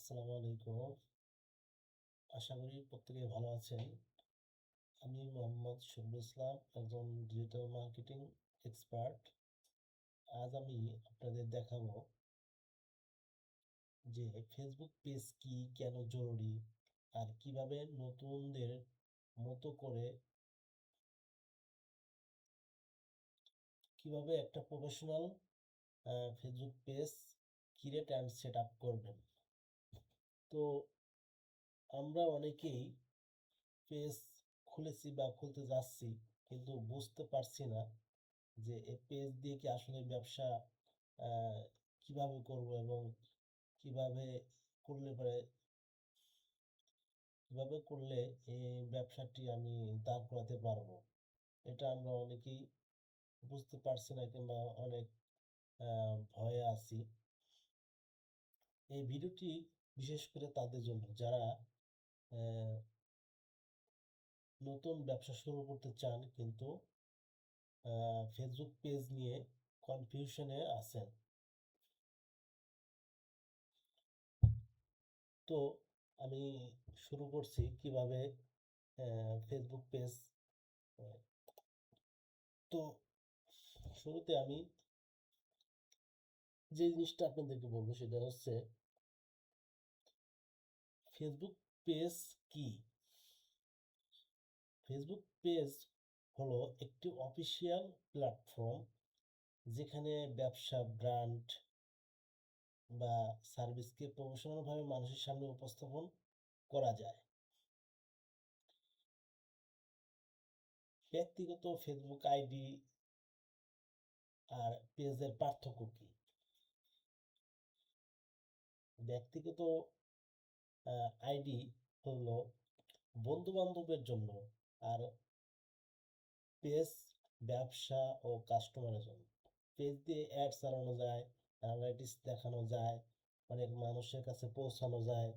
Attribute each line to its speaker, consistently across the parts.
Speaker 1: আসসালামু আলাইকুম। আশা করি প্রত্যেকেই ভালো আছেন। আমি মোহাম্মদ শফিকুল ইসলাম, একজন ডিজিটাল মার্কেটিং এক্সপার্ট। আজ আমি আপনাদের দেখাবো যে ফেসবুক পেজ কি, কেন জরুরি, আর কিভাবে নতুনদের মতো করে কিভাবে একটা professional Facebook page create and set up করবেন। তো আমরা অনেকেই পেজ খুলেছি বা খুলতে যাচ্ছি, কিন্তু বুঝতে পারছি না যে এই পেজ দিয়ে কি আসলে ব্যবসা আহ, কিভাবে করব, এবং কিভাবে করলে পরে কিভাবে করলে এই ব্যবসাটি আমি দাঁড় করাতে পারবো। এটা আমরা অনেকেই বুঝতে পারছি না, কিংবা অনেক ভয়ে আছি। এই ভিডিওটি বিশেষ করে তাদের জন্য যারা আহ, নতুন ব্যবসা শুরু করতে চান, কিন্তু ফেসবুক পেজ নিয়ে কনফিউশনে আছেন। তো আমি শুরু করছি কিভাবে ফেসবুক পেজ। তো শুরুতে আমি যে জিনিসটা আপনাদেরকে বলবো সেটা হচ্ছে ফেসবুক পেজ কি। ফেসবুক পেজ হলো একটি অফিসিয়াল প্ল্যাটফর্ম যেখানে ব্যবসা, ব্র্যান্ড বা সার্ভিসকে প্রফেশনালভাবে মানুষের সামনে উপস্থাপন করা যায়। ব্যক্তিগত ফেসবুক আইডি আর পেজের পার্থক্য কি? ব্যক্তিগত আইডি হলো বন্ধু বান্ধবের জন্য, আর পেজ ব্যবসা ও কাস্টমারের জন্য। পেজ দিয়ে অ্যাড চালানো যায়, অ্যানালাইটিক্স দেখানো যায়, অনেক মানুষের কাছে পৌঁছানো যায়।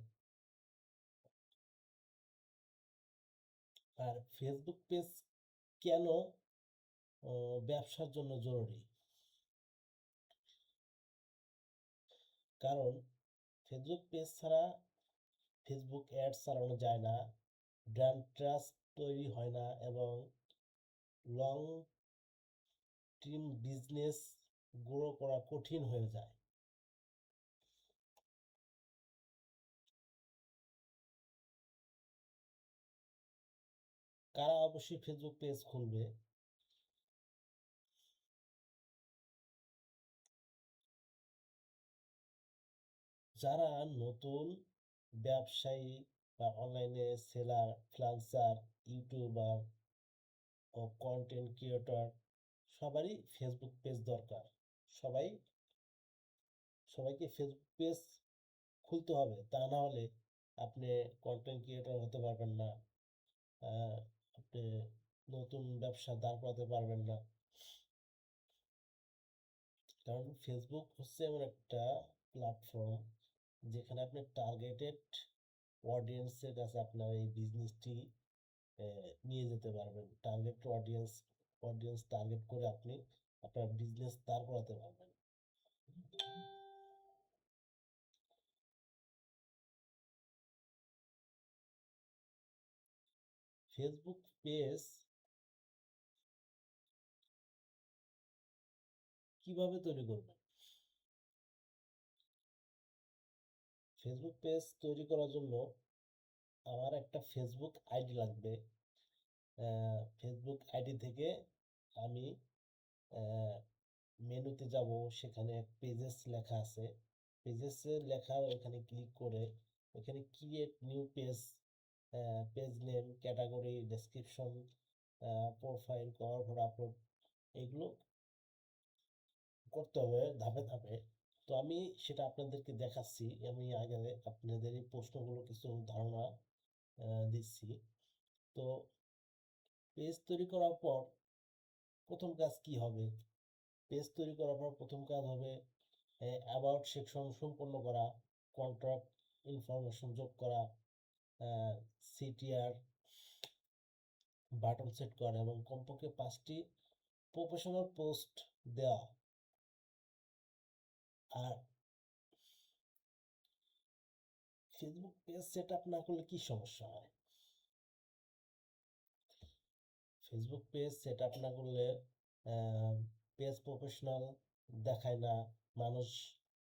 Speaker 1: আর ফেসবুক পেজ কেন ব্যবসার জন্য জরুরি? কারণ ফেসবুক পেজ ছাড়া ফেসবুক অ্যাড চালানো যায় না, ব্র্যান্ড ট্রাস্ট তৈরি হয় না, এবং লং টার্ম বিজনেস গ্রো করা কঠিন হয়ে যায়। কারা অবশ্যই ফেসবুক পেজ খুলবে? যারা নতুন ব্যবসায়ী বা অনলাইনে সেলার, ফ্রিল্যান্সার, ইউটিউবার ও কন্টেন্ট ক্রিয়েটর, সবারই ফেসবুক পেজ দরকার। সবাই সবাইকে ফেসবুক পেজ খুলতে হবে, তা না হলে আপনি কন্টেন্ট ক্রিয়েটর হতে পারবেন না। আহ, আপনি নতুন ব্যবসা দাঁড় করাতে পারবেন না। কারণ ফেসবুক হচ্ছে এমন একটা প্ল্যাটফর্ম যেখানে আপনি টার্গেটেড অডিয়েন্সের কাছে আপনার এই বিজনেসটি নিয়ে যেতে পারবেন। টার্গেট অডিয়েন্স টার্গেট করে আপনি আপনার বিজনেস দাঁড় করাতে পারবেন। ফেসবুক পেজ কিভাবে তৈরি করবেন? ফেসবুক পেজ তৈরি করার জন্য আমার একটা ফেসবুক আইডি লাগবে। ফেসবুক আইডি থেকে আমি মেনুতে যাব, সেখানে পেজেস লেখা আছে। পেজেসে লেখা ওখানে ক্লিক করে ওখানে create new page, page name, category, description, profile, cover photo upload, এগুলো করতে হবে ধাপে ধাপে। তো আমি সেটা আপনাদেরকে দেখাচ্ছি। আমি আগে আপনাদের এই প্রশ্নগুলো কিছু ধারণা দিচ্ছি। তো পেজ তৈরি করার পর প্রথম কাজ কি হবে? পেজ তৈরি করার পর প্রথম কাজ হবে অ্যাবাউট সেকশন সম্পূর্ণ করা, কন্ট্রাক্ট ইনফরমেশন যোগ করা, সিটিআর বাটন সেট করা, এবং কমপক্ষে 5টি প্রফেশনাল পোস্ট দেওয়া। আর ফেসবুক পেজ সেট আপ না করলে কি সমস্যা হয়? ফেসবুক পেজ সেট আপ না করলে পেজ প্রফেশনাল দেখায় না, মানুষ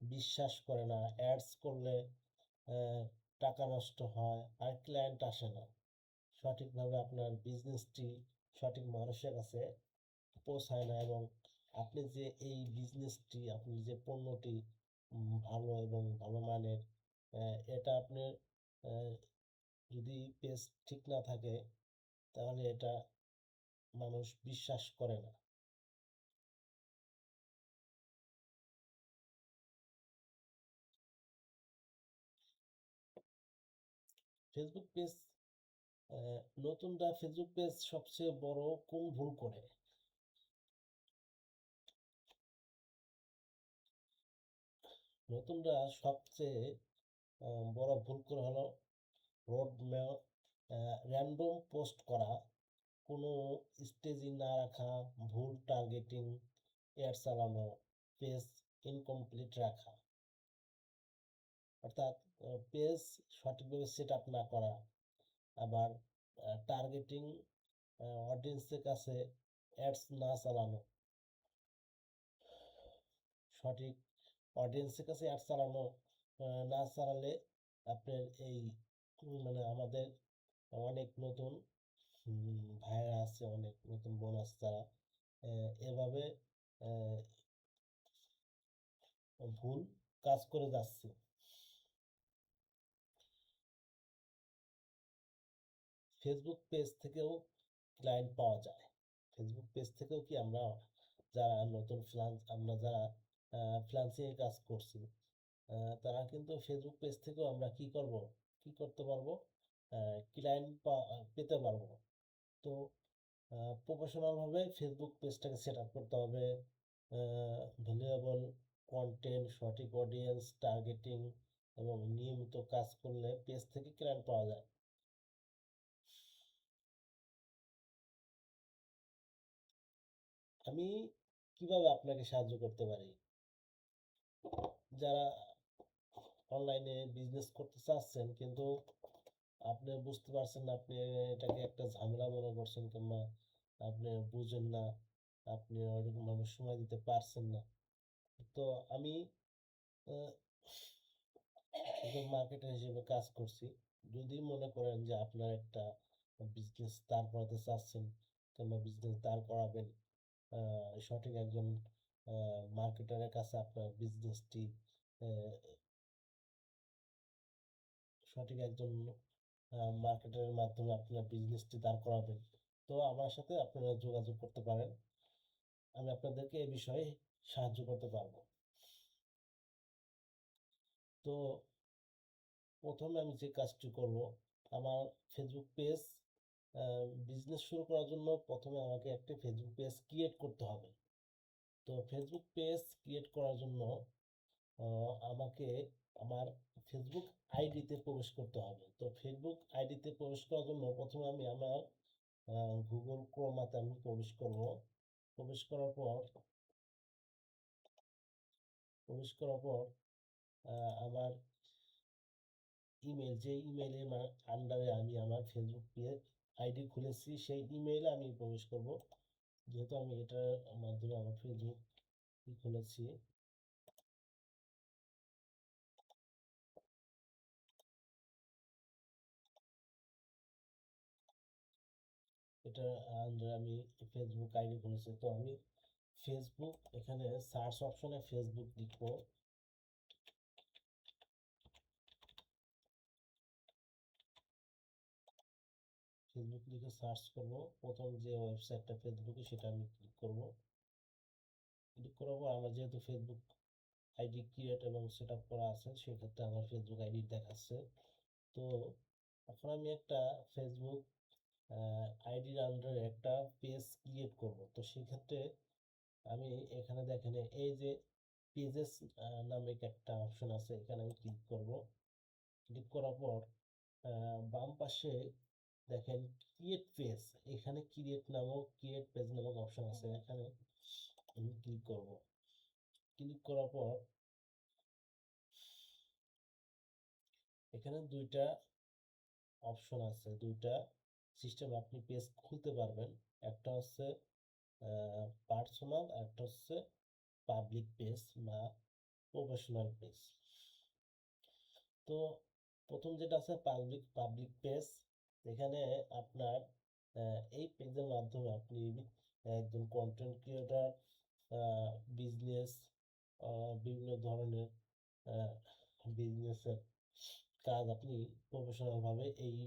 Speaker 1: বিশ্বাস করে না, অ্যাডস করলে আহ, টাকা নষ্ট হয় আর ক্লায়েন্ট আসে না, সঠিকভাবে আপনার বিজনেসটি সঠিক মানুষের কাছে পৌঁছায় না, এবং আপনি যে এই বিজনেসটি, আপনি যে পণ্যটি ভালো এবং ভালো মানের, এটা আপনার আহ, যদি পেজ ঠিক না থাকে তাহলে এটা মানুষ বিশ্বাস করে না। ফেসবুক পেজ, নতুনরা ফেসবুক পেজ সবচেয়ে বড় কোন ভুল করে? নতুনরা সবচেয়ে বড় ভুল করে হলো রোড ম্যাপ, র্যান্ডম পোস্ট করা, কোনো স্টেজিং না রাখা, ভুল টার্গেটিং, এড চালানো, পেজ ইনকমপ্লিট রাখা, অর্থাৎ পেজ সঠিকভাবে সেট আপ না করা, আবার টার্গেটিং অডিয়েন্সের কাছে অ্যাডস না চালানো, সঠিক অডিয়েন্সের কাছে অ্যাড চালানো না চালালে আপনার এই মানে আমাদের অনেক নতুন ভাইরা আছে, অনেক নতুন বোন আছে, তারা এভাবে আহ, ভুল কাজ করে যাচ্ছে। ফেসবুক পেজ থেকেও ক্লায়েন্ট পাওয়া যায়। ফেসবুক পেজ থেকেও কি আমরা যারা নতুন আমরা যারা ফ্রিল্যান্সিং এ কাজ করছি, তারা কিন্তু ফেসবুক পেজ থেকেও আমরা কি করতে পারবো, ক্লায়েন্ট পেতে পারবো। তো প্রফেশনাল ভাবে ফেসবুক পেজটাকে সেট আপ করতে হবে, ভ্যালুয়েবল কন্টেন্ট, সঠিক অডিয়েন্স টার্গেটিং এবং নিয়মিত কাজ করলে পেজ থেকে ক্লায়েন্ট পাওয়া যায়। আমি কিভাবে আপনাকে সাহায্য করতে পারি? যারা অনলাইনে বিজনেস করতে চাচ্ছেন কিন্তু আপনি বুঝতে পারছেন না, আপনি এটাকে একটা ঝামেলা মনে করছেন, কিংবা আপনি বুঝেন না, আপনি ওইরকম ভাবে সময় দিতে পারছেন না, তো আমি আহ, একজন মার্কেটার হিসেবে কাজ করছি। যদি মনে করেন যে আপনার একটা বিজনেস দাঁড় করাতে চাচ্ছেন, কিংবা বিজনেস দাঁড় করাবেন, সঠিক একজন মার্কেটারের কাছে আপনার বিজনেসটি, সঠিক একজন মার্কেটারের মাধ্যমে আপনার বিজনেসটি দাঁড় করাবেন, তো আমার সাথে আপনারা যোগাযোগ করতে পারেন। আমি আপনাদেরকে এ বিষয়ে সাহায্য করতে পারবো। তো প্রথমে আমি যে কাজটি করব, আমার ফেসবুক পেজ, বিজনেস শুরু করার জন্য প্রথমে আমাকে একটা ফেসবুক পেজ ক্রিয়েট করতে হবে। তো ফেসবুক পেজ ক্রিয়েট করার জন্য আমাকে আমার ফেসবুক আইডিতে প্রবেশ করতে হবে। তো ফেসবুক আইডিতে প্রবেশ করার জন্য প্রথমে আমি আমার গুগল ক্রোমাতে আমি প্রবেশ করব। প্রবেশ করার পর প্রবেশ করার পর আমার ইমেল, যে ইমেলের আন্ডারে আমি আমার ফেসবুক পেজ আইডি খুলেছি, সেই ইমেইলে আমি প্রবেশ করব। যেহেতু আমি এটার মাধ্যমে আমার ফেসবুক খুলেছি, এটার আন্ডারে আমি ফেসবুক আইডি খুলেছি, তো আমি ফেসবুক, এখানে সার্চ অপশনে ফেসবুক লিখবো। ফেসবুক লিখে সার্চ করব, প্রথম যে ওয়েবসাইটটা ফেসবুকে সেটা আমি ক্লিক করব। ক্লিক করার পর আমার যেহেতু ফেসবুক আইডি ক্রিয়েট এবং সেট আপ করা আছে, সেক্ষেত্রে আমার ফেসবুক আইডি দেখাচ্ছে। তো এখন আমি একটা ফেসবুক আইডির আন্ডারে একটা পেজ ক্রিয়েট করব। তো সেক্ষেত্রে আমি এখানে দেখেন, এই যে পেজেস নামে একটা অপশন আছে, এখানে আমি ক্লিক করব। ক্লিক করার পর বাম পাশে দেখেন ক্রিয়েট পেজ, এখানে ক্রিয়েট পেজ নামক অপশন আছে, এখানে আমি ক্লিক করব। ক্লিক করার পর এখানে দুইটা অপশন আছে, দুইটা সিস্টেম আপনি পেজ খুলতে পারবেন। একটা হচ্ছে পার্সোনাল, একটা হচ্ছে পাবলিক পেজ বা প্রফেশনাল পেজ। তো প্রথম যেটা আছে পাবলিক পেজ, এখানে আপনার এই পেজের মাধ্যমে আপনি একজন কন্টেন্ট ক্রিয়েটর, বিজনেস, বিভিন্ন ধরনের বিজনেসের কাজ আপনি প্রফেশনালভাবে এই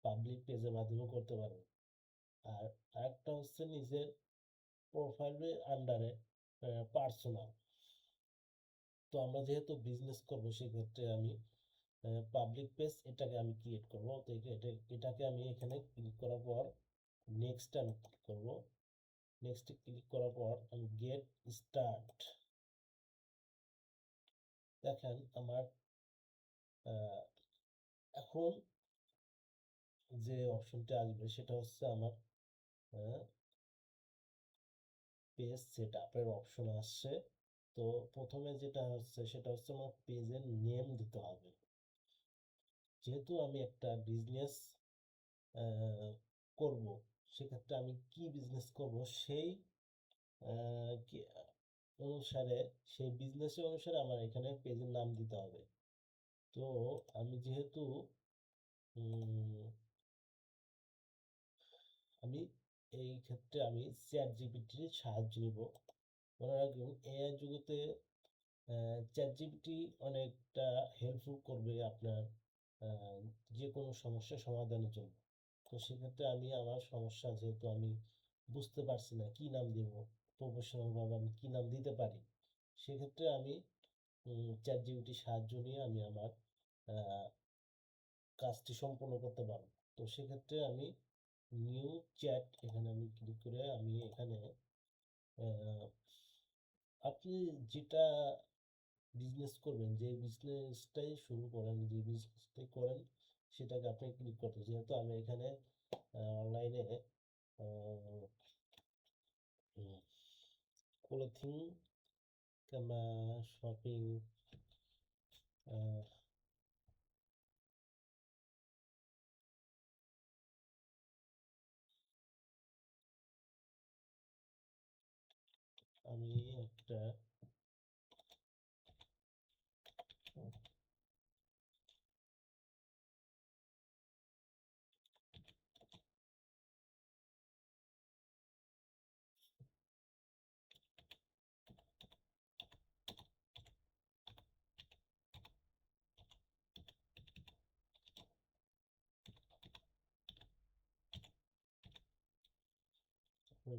Speaker 1: পাবলিক পেজের মাধ্যমে করতে পারবেন। আর আরেকটা হচ্ছে নিজের প্রোফাইলের আন্ডারে পার্সোনাল। তো আমরা যেহেতু বিজনেস করবো সেক্ষেত্রে আমি পাবলিক পেজ এটাকে আমি ক্রিয়েট করবো। তো এটাকে আমি এখানে ক্লিক করার পর নেক্সট আমি ক্লিক করবো। নেক্সটে ক্লিক করার পর আমি গেট স্টার্ট, দেখেন আমার এখন যে অপশনটা আসবে সেটা হচ্ছে আমার পেজ সেট আপের অপশন আসছে। তো প্রথমে যেটা হচ্ছে সেটা হচ্ছে আমার পেজের নেম দিতে হবে। যেহেতু আমি একটা বিজনেস করব, সেক্ষেত্রে আমি কি বিজনেস করব সেই কি অনুসারে, সেই বিজনেসের অনুসারে আমার এখানে পেজের নাম দিতে হবে। তো আমি যেহেতু আমি এই ক্ষেত্রে আমি চ্যাট জিপিটির সাহায্য নিব। মনে রাখবেন এআই যুগতে চ্যাট জিপিটি অনেকটা হেল্পফুল করবে আপনার যে কোনো সমস্যা সমাধানের জন্য। তো সেক্ষেত্রে আমি আমার সমস্যা যেহেতু আমি বুঝতে পারছি না কি নাম দিব, প্রফেশনালভাবে আমি কি নাম দিতে পারি, সেক্ষেত্রে আমি চ্যাট জিপিটির সাহায্য নিয়ে আমি আমার কাজটি সম্পূর্ণ করতে পারবো। তো সেক্ষেত্রে আমি নিউ চ্যাট এখানে আমি ক্লিক করে আমি এখানে আপনি যেটা বিজনেস করবেন, যে বিজনেসটাই শুরু করেন, যে বিজনেসটাই করেন সেটাকে আপনি ক্লিক করতে, যেহেতু আমি এখানে অনলাইনে ক্লোথিং কিংবা শপিং, আমি একটা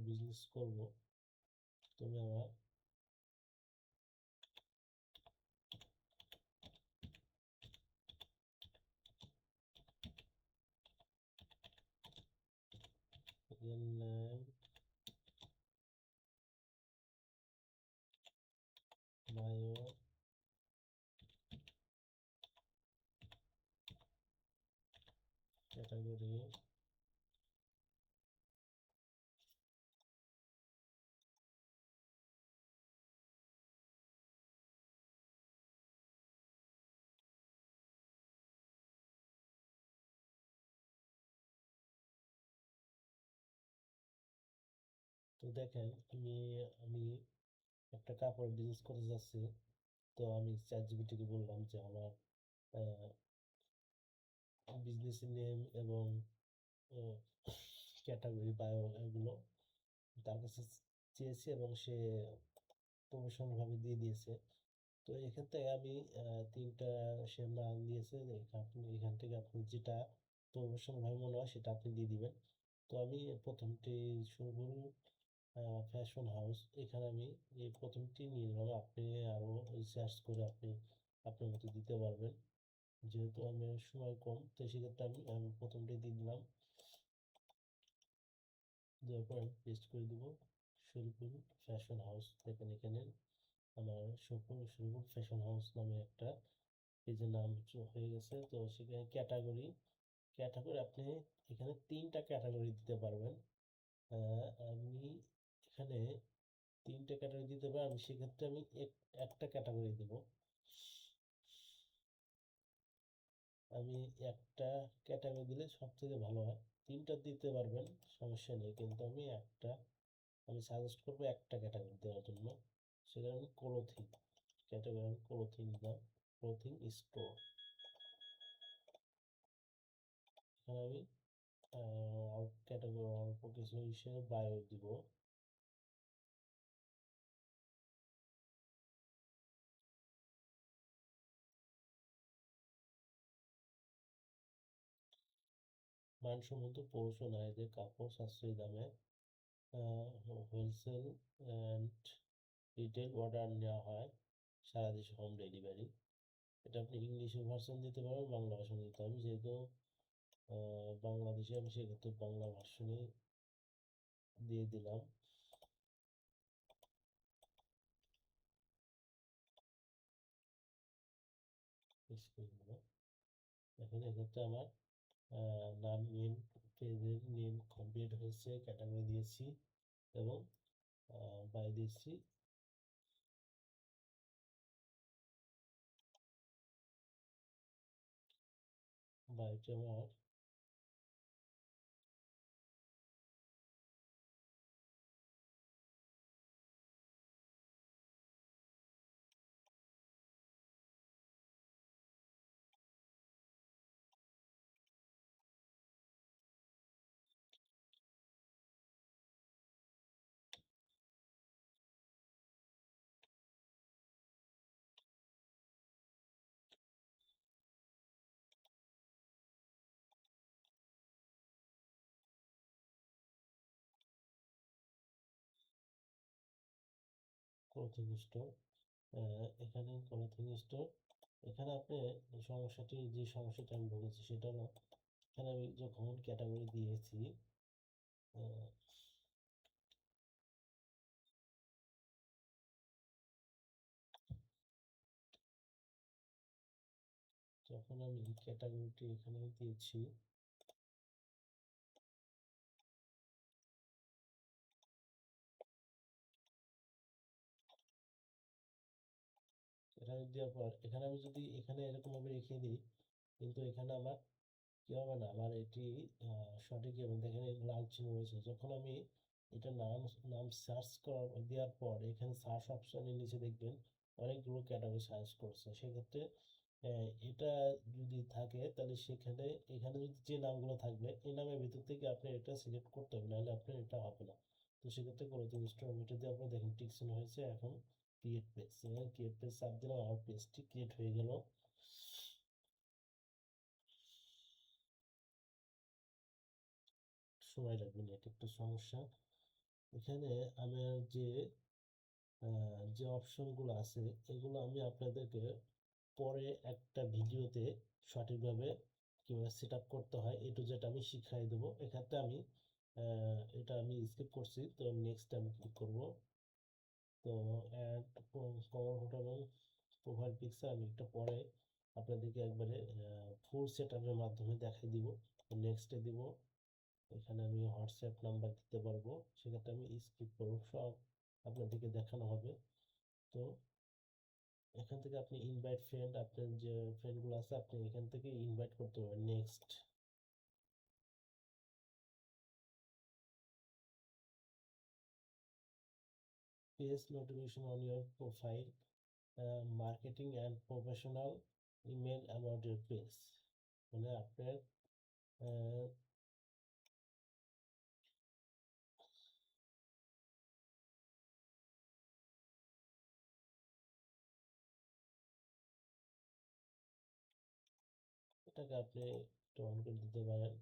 Speaker 1: বিজনেস করব। তুমি আমার নেম, বায়ো, ক্যাটাগরি, তো দেখেন আমি একটা কাপড় বিজনেস করতে যাচ্ছি। তো আমি চ্যাট জিপিটিকে বললাম যে আমার বিজনেসের নেম এবং ক্যাটাগরি, বায়ো এগুলো তার কাছে চেয়েছি এবং সে প্রফেশনালভাবে দিয়ে দিয়েছে। তো এক্ষেত্রে আমি তিনটা সে নাম দিয়েছে, যে আপনি এখান থেকে আপনি যেটা প্রফেশনালভাবে মনে হয় সেটা আপনি দিয়ে দিবেন। তো আমি প্রথমটি শুরু করি ফ্যাশন হাউস, এখানে আমি এই প্রথমটি নিয়ে নিলাম। আপনি আরও রিসার্চ করে আপনি আপনার মতো দিতে পারবেন। যেহেতু আমার সময় কম, তো সেক্ষেত্রে আমি প্রথমটি দিয়ে দিলাম। দেওয়ার পর আমি পেস্ট করে দেবো শরীফুল ফ্যাশন হাউস। দেখেন এখানে আমার শরীফুল ফ্যাশন হাউস নামে একটা পেজের নাম হয়ে গেছে। তো সেখানে ক্যাটাগরি আপনি এখানে তিনটা ক্যাটাগরি দিতে পারবেন। আমি এখানে তিনটে ক্যাটাগরি দিতে পারি, আমি সেক্ষেত্রে আমি একটা ক্যাটাগরি দেবো। আমি একটা ক্যাটাগরি দিলে সব থেকে ভালো হয়। ৩টা দিতে পারবেন, সমস্যা নেই। কিন্তু আমি সাজেস্ট করবো একটা ক্যাটাগরি দেওয়ার জন্য। সেটা আমি ক্লোথিং ক্যাটাগরি, আমি ক্লোথিং দিলাম, ক্লোথিং স্টোর। এখানে আমি ক্যাটাগরি অল্প কিছু হিসেবে বায়ো দিব। মানসম্মত পৌঁছানো এদের কাপড় সাশ্রয়ী দামে হোলসেল অ্যান্ড রিটেল অর্ডার নেওয়া হয়, সারা দেশে হোম ডেলিভারি। এটা আপনি ইংলিশে ভার্সন দিতে পারেন, বাংলা ভার্সন দিতে হবে। আমি যেহেতু বাংলাদেশে, আমি সেক্ষেত্রে বাংলা ভার্সনই দিয়ে দিলাম। দেখেন এক্ষেত্রে আমার নাম, নেম, পেজের নেম কমপ্লিট হয়েছে, ক্যাটাগরি দিয়েছি এবং বাই দিয়েছি। বাইটা আমার ক্লোথিং স্টোর। এখানে ক্লোথিং স্টোর, এখানে আপনি যে সমস্যাটা আমি বলেছি সেটা হলো, এখানে আমি যখন ক্যাটাগরি দিয়েছি, আহ, যখন আমি ক্যাটাগরিটি এখানে দিয়েছি, এখানে দেওয়ার পর এখানে আমি যদি এখানে এরকম ভাবে রেখে দিই, কিন্তু এখানে আমার কি হবে না, আমার এটি সঠিক হবে না। দেখেন এই লাল চিহ্ন রয়েছে। যখন আমি এটা নাম সার্চ দেওয়ার পর এখানে সার্চ অপশনের নিচে দেখবেন অনেকগুলো ক্যাটাগরি সার্চ করছে। সেক্ষেত্রে এটা যদি থাকে তাহলে সেখানে, এখানে যদি যে নামগুলো থাকবে এই নামের ভিতর থেকে আপনি এটা সিলেক্ট করতে হবে, নাহলে আপনার এটা হবে না। তো সেক্ষেত্রে ক্লোথিং স্টোর আমি এটা দেওয়ার পর দেখেন টিক চিহ্ন হয়েছে। এখন ক্রিয়েট পেজ, ক্রিয়েট পেজ চাপ দিলাম, আমার পেজটি ক্রিয়েট হয়ে গেল। সময় লাগবে না, এটা একটু সমস্যা। এখানে আমার যে অপশনগুলো আছে এগুলো আমি আপনাদেরকে পরে একটা ভিডিওতে সঠিকভাবে কীভাবে সেট আপ করতে হয় এ টু জেড আমি শিখাই দেবো। এক্ষেত্রে এটা আমি স্কিপ করছি, তো নেক্সট আমি ক্লিক করবো। তো অ্যাড কভার ফটো এবং প্রোফাইল পিকচার আমি একটু পরে আপনাদেরকে একবারে ফুল সেট আপের মাধ্যমে দেখাই দিব। নেক্সটে দিব। এখানে আমি হোয়াটসঅ্যাপ নাম্বার দিতে পারবো, সেক্ষেত্রে আমি স্কিপ করবো, সব আপনাদেরকে দেখানো হবে। তো এখান থেকে আপনি ইনভাইট ফ্রেন্ড, আপনার যে ফ্রেন্ডগুলো আছে আপনি এখান থেকে ইনভাইট করতে পারবেন। Next, page notification on your profile, marketing and professional email about your page. মানে আপনার আহ, এটাকে আপনি একটু অন করে দিতে পারেন,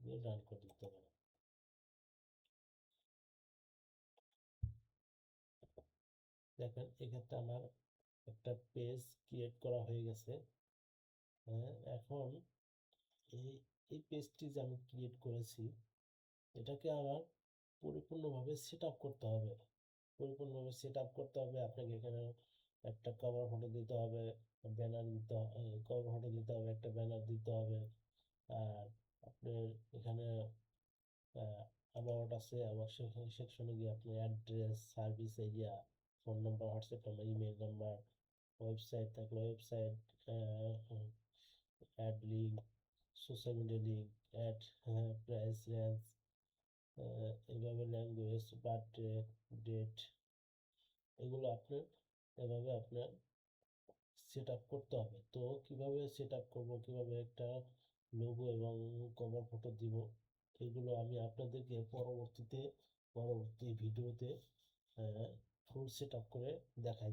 Speaker 1: দিয়ে রান করে দিতে পারেন। দেখেন এক্ষেত্রে আমার একটা পেজ ক্রিয়েট করা হয়ে গেছে। এখন এই এই পেজটি যে আমি ক্রিয়েট করেছি এটাকে আমার পরিপূর্ণভাবে সেট আপ করতে হবে। পরিপূর্ণভাবে সেট আপ করতে হবে আপনাকে। এখানে একটা কভার ফটো দিতে হবে, ব্যানার দিতে হবে, কভার ফটো দিতে হবে, একটা ব্যানার দিতে হবে। আর আপনার এখানে অ্যাবাউট আছে, অ্যাবাউট সেকশনে গিয়ে আপনি address, service area, phone number, WhatsApp number, email number, website থাকলে website, add link, social media link, add, price range, এভাবে ল্যাঙ্গুয়েজ, বার্থডে, ডেট, এগুলো আপনার এভাবে আপনার সেট আপ করতে হবে। তো কিভাবে সেট আপ করবো, কিভাবে একটা লোগো এবং কভার ফটো দিব, এগুলো আমি আপনাদেরকে পরবর্তী ভিডিওতে ফুল সেট আপ করে দেখাই।